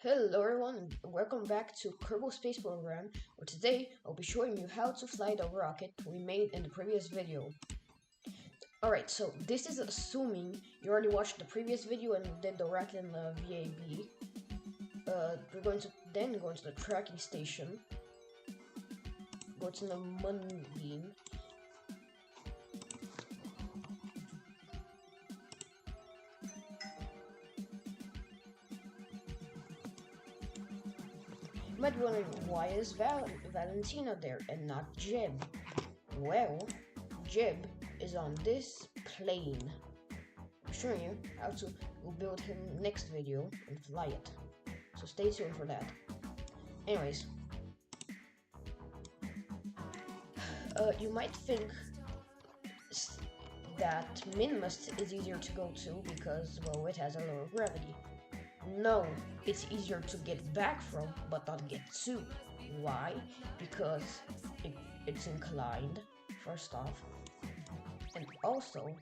Hello everyone, and welcome back to Kerbal Space Program, where today I'll be showing you how to fly the rocket we made in the previous video. Alright, so this is assuming you already watched the previous video and did the rocket in the VAB. We're going to then go into the tracking station, go to the moonbeam, you might be wondering, why is Valentina there and not Jeb? Well, Jeb is on this plane. I'm showing you how to build him next video and fly it. So stay tuned for that. Anyways, you might think that Minmus is easier to go to because, well, it has a lower gravity. No, it's easier to get back from, but not get to. Why? Because it's inclined, first off, and also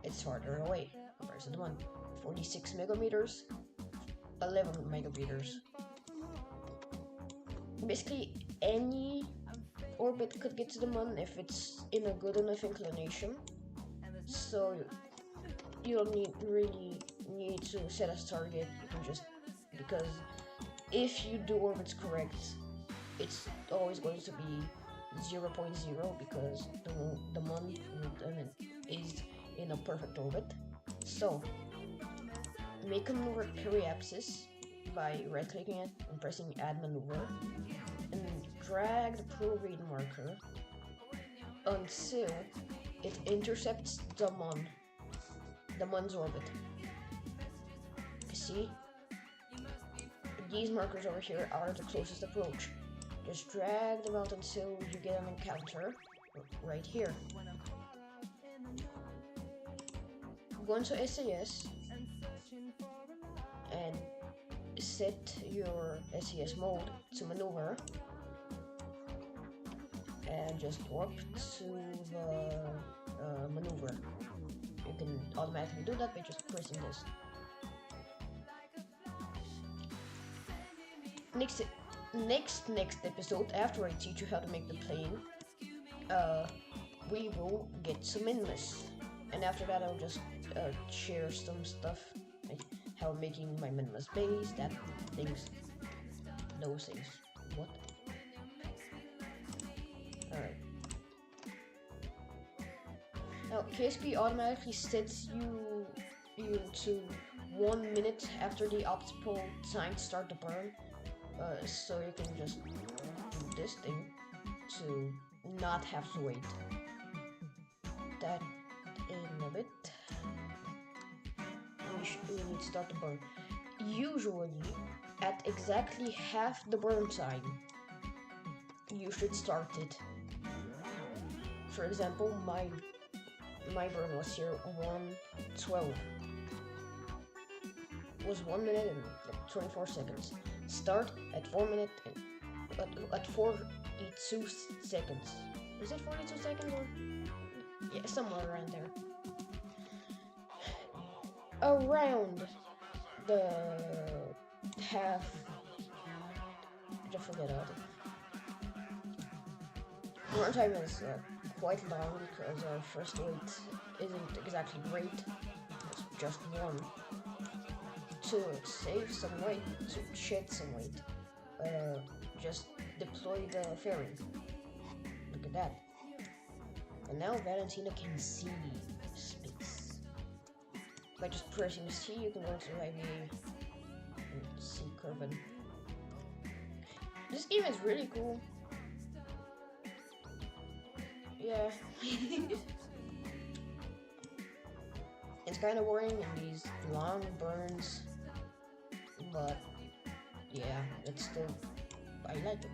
it's farther away. Where's the one? 46 megameters, 11 megameters. Basically, any orbit could get to the moon if it's in a good enough inclination. So you don't really need to set a target. You can just, because if you do orbits correct, it's always going to be 0.0 because the moon is in a perfect orbit. So make a maneuver periapsis by right clicking it and pressing add maneuver, and drag the proreed marker until it intercepts the moon's orbit. See, these markers over here are the closest approach. Just drag them out until you get an encounter right here. Go into SAS and set your SAS mode to maneuver, and just warp to the maneuver. You can automatically do that by just pressing this. Next episode, after I teach you how to make the plane, we will get some Minmus, and after that I'll just share some stuff, like how I'm making my Minmus base, those things. What? Alright. Now, KSP automatically sets you to 1 minute after the optimal time to start the burn. So you can just do this thing to not have to wait. That in a bit. We need to start the burn. Usually, at exactly half the burn time, you should start it. For example, my burn was here 1:12. It was 1 minute and like 24 seconds. Start at 4 minutes and at 42 seconds. Is it 42 seconds or? Yeah, somewhere around there. Around the half. I forget how to. Burn time is quite long because our first weight isn't exactly great. It's just 1. To save some weight, to shed some weight, just deploy the fairing. Look at that. And now Valentina can see space. By just pressing C, you can go to IVA and see Kerbal. This game is really cool. Yeah. It's kind of boring in these long burns. But yeah, it's still, I like it.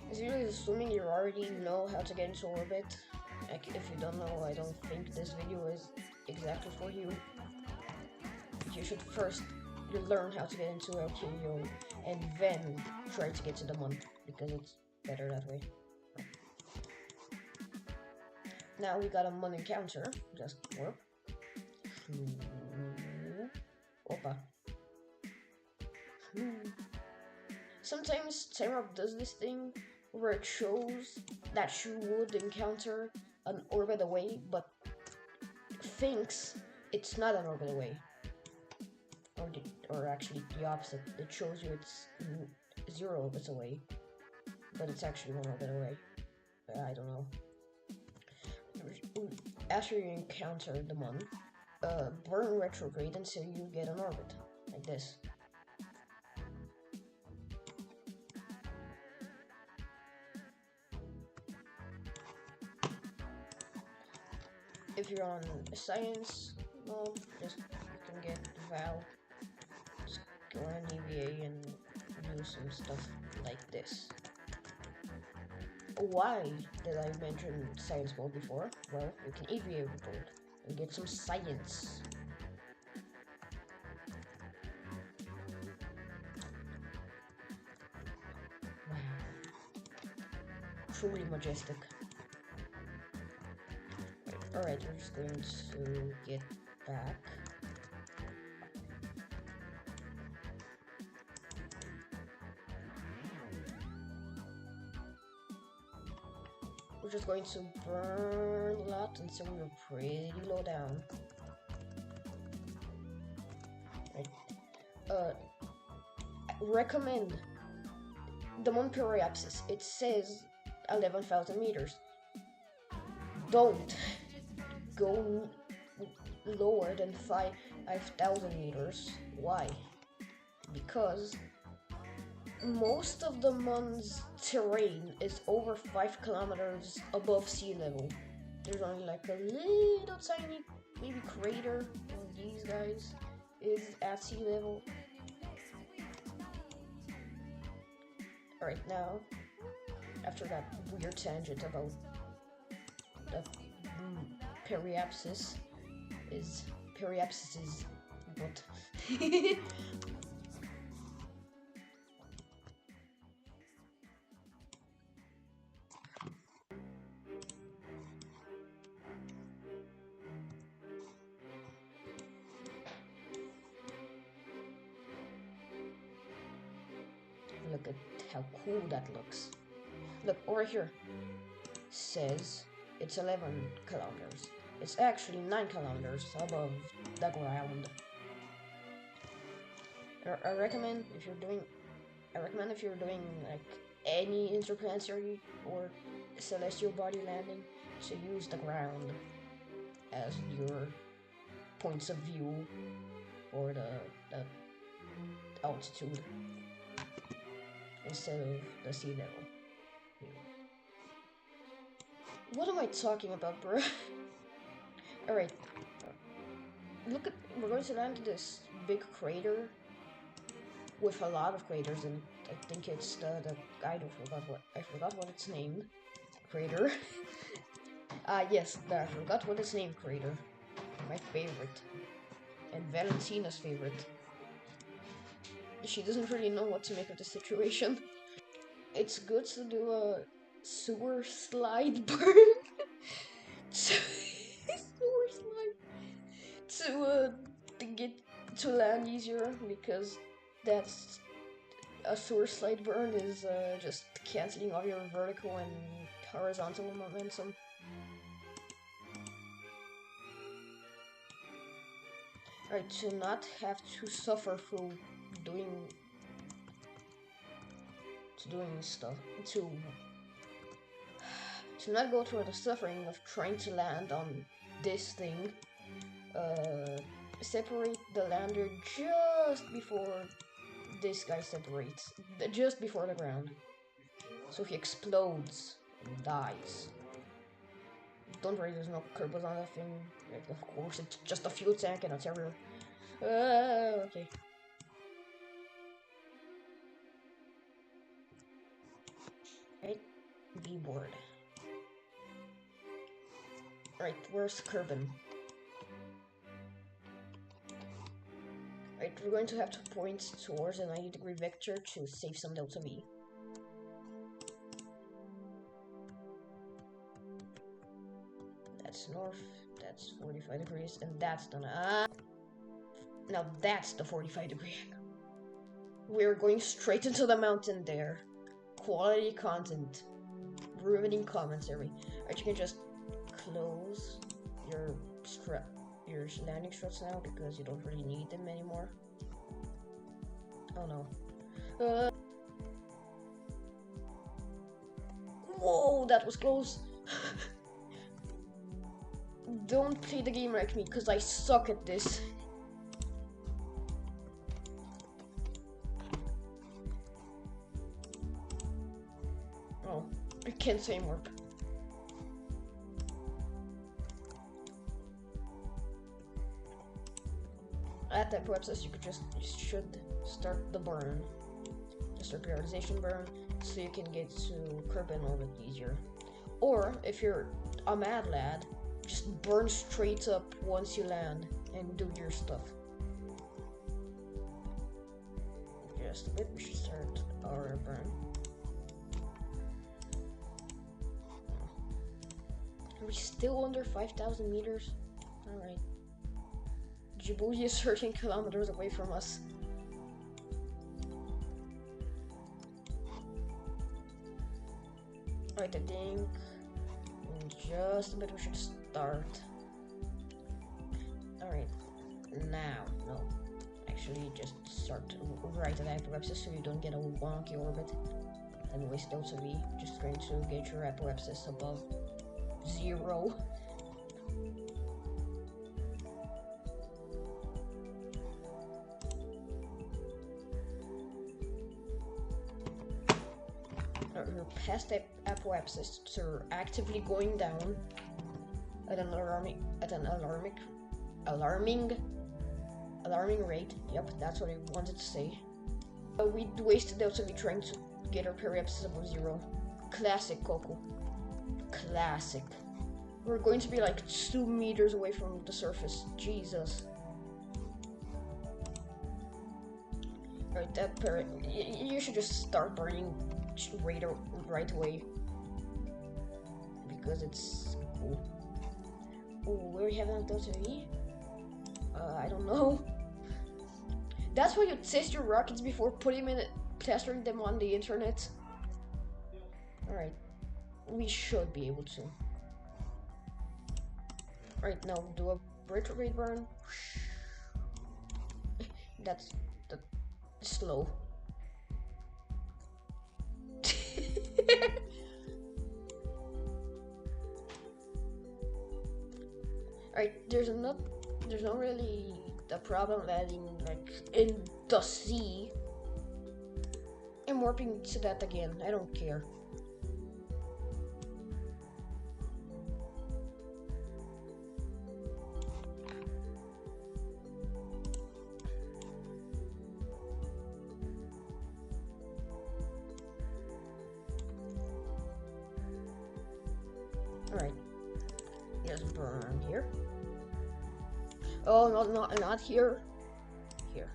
It's really assuming you already know how to get into orbit. Like, if you don't know, I don't think this video is exactly for you. You should first learn how to get into LKO and then try to get to the moon, because it's better that way. Now we got a Mun encounter. Just warp. Opa. Sometimes Terra does this thing where it shows that you would encounter an orbit away, but thinks it's not an orbit away. Or actually the opposite. It shows you it's 0 orbits away, but it's actually 1 orbit away. I don't know. After you encounter the Mun, burn retrograde until you get an orbit, like this. If you're on science, well, just you can get Val. Just go on EVA and do some stuff like this. Why did I mention science mode before? Well, you can EVA report and get some science. Wow. Truly majestic. Alright, we're just going to get back. We're just going to burn a lot until we're pretty low down. Right. Recommend the Mun periapsis. It says 11,000 meters. Don't go lower than 5,000 meters. Why? Because most of the Mun's terrain is over 5 kilometers above sea level. There's only like a little tiny maybe crater of these guys is at sea level. Alright, now after that weird tangent about the periapsis is what? Look at how cool that looks. Look over here. Says it's 11 kilometers. It's actually 9 kilometers above the ground. I recommend if you're doing like any interplanetary or celestial body landing to use the ground as your points of view for the altitude instead of the sea level. What am I talking about, bro? Alright. Look at, we're going to land this big crater with a lot of craters in it. I think it's the I forgot what it's named. Crater. Yes, I forgot what it's named, crater. My favorite. And Valentina's favorite. She doesn't really know what to make of the situation. It's good to do a sewer slide burn. Sewer slide to get to land easier, because that's a sewer slide burn is just canceling all your vertical and horizontal momentum. Alright, to not have to suffer through doing stuff, to not go through the suffering of trying to land on this thing, separate the lander just before this guy separates, just before the ground, so he explodes and dies. Don't worry, there's no Kerbal on that thing. Like, of course, it's just a fuel tank and a terror. Okay. Right, be bored. Right, where's Kerbal? Right, we're going to have to point towards a 90-degree vector to save some delta V. That's north. That's 45 degrees, and that's the now that's the 45-degree angle. We're going straight into the mountain there. Quality content, riveting commentary. Alright, you can just close your landing struts now because you don't really need them anymore. Oh no. Whoa, that was close. Don't play the game like me, because I suck at this. Oh, I can't say more. At that process, you should start the burn. Just a prioritization burn, so you can get to Kerbal a little bit easier. Or, if you're a mad lad, just burn straight up once you land and do your stuff. Just a bit, we should start our burn. Are we still under 5,000 meters? Alright. Djibouti is 13 kilometers away from us. Right, I think in just a bit we should start. Alright, now, no. Actually, just start right at apoapsis so you don't get a wonky orbit and waste delta V. Just going to get your apoapsis above 0. You're past apoapsis, so you're actively going down at an alarming rate. Yep, that's what I wanted to say. We wasted delta V trying to get our periapsis above 0. Classic Coco. Classic. We're going to be like 2 meters away from the surface. Jesus. Alright, that you should just start burning right away because it's cool. Oh, where we have enough delta V? I don't know. That's why you test your rockets before testing them on the internet. Alright, we should be able to. Alright, now do a retrograde burn. That's slow. Alright, there's not really a problem landing like in the sea. I'm warping to that again. I don't care. Alright. Yes, burn here. Oh, not here. Here.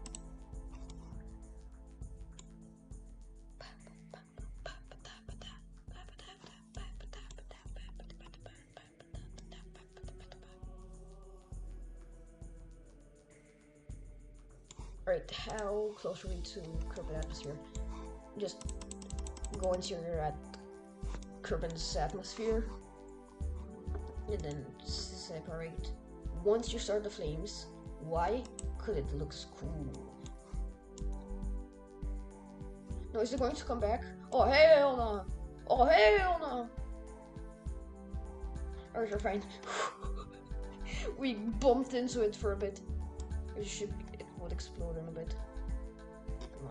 Alright, how close are we to Kerbal atmosphere? Just go into your Kerbal's atmosphere and then separate. Once you start the flames, why? Because it looks cool. No, is it going to come back? Oh hell no! Oh hell no! Alright, you're fine. We bumped into it for a bit. It would explode in a bit. Come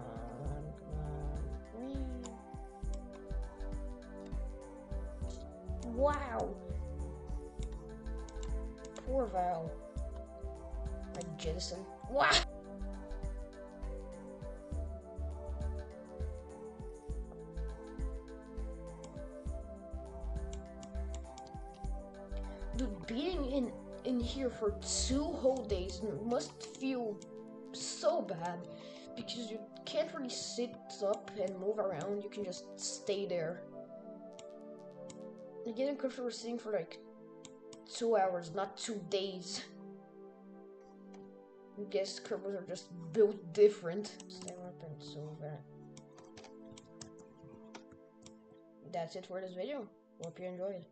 on. Wow! Poor Val. Like jettison. Wow! Dude, being in here for 2 whole days must feel so bad because you can't really sit up and move around. You can just stay there. Again, I'm comfortable sitting for like 2 hours, not 2 days. I guess Kerbals are just built different. Stay weapon, so bad. That's it for this video. Hope you enjoyed.